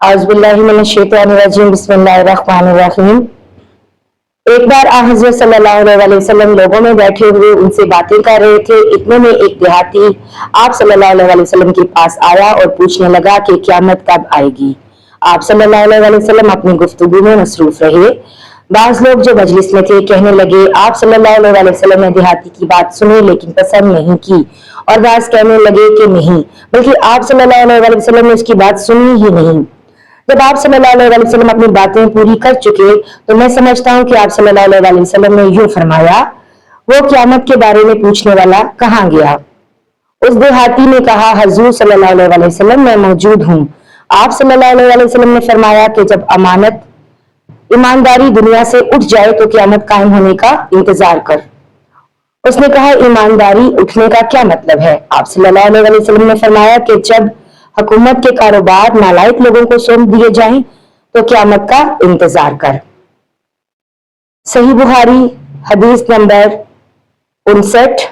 औज़ुबिल्लाहिमिनश्शैतानिर्रजीम बिस्मिल्लाहिर्रहमानिर्रहीम। एक बार हज़रत सल्लल्लाहु अलैहि वसल्लम लोगों में बैठे हुए उनसे बातें कर रहे थे। इतने में एक देहाती आप सल्लल्लाहु अलैहि वसल्लम के पास आया और पूछने लगा कि क़यामत कब आएगी। आप सल्लल्लाहु अलैहि वसल्लम अपनी गुफ्तगू में मसरूफ रहे। बाज़ लोग जो मजलिस में थे कहने लगे, आप सल्लल्लाहु अलैहि वसल्लम ने देहाती की बात सुनी लेकिन पसंद नहीं की, और बाज़ कहने लगे कि नहीं, बल्कि आप सल्लल्लाहु अलैहि वसल्लम ने उसकी बात सुनी ही नहीं। जब आप सल्लल्लाहु अलैहि वसल्लम अपनी बातें पूरी कर चुके तो मैं समझता हूँ कि आप सल्लल्लाहु अलैहि वसल्लम ने यूं फरमाया, वो क़यामत के बारे में पूछने वाला कहाँ गया? उस देहाती ने कहा, हुज़ूर सल्लल्लाहु अलैहि वसल्लम मैं मौजूद हूँ। आप सल्लल्लाहु अलैहि वसल्लम ने फरमाया कि जब अमानत ईमानदारी दुनिया से उठ जाए तो क़यामत कायम होने का इंतजार कर। उसने कहा, ईमानदारी उठने का क्या मतलब है? आप सल्लल्लाहु अलैहि वसल्लम ने फरमाया कि जब हुकूमत के कारोबार नालायक लोगों को सौंप दिए जाएं तो क़यामत का इंतजार कर। सही बुखारी हदीस नंबर 59।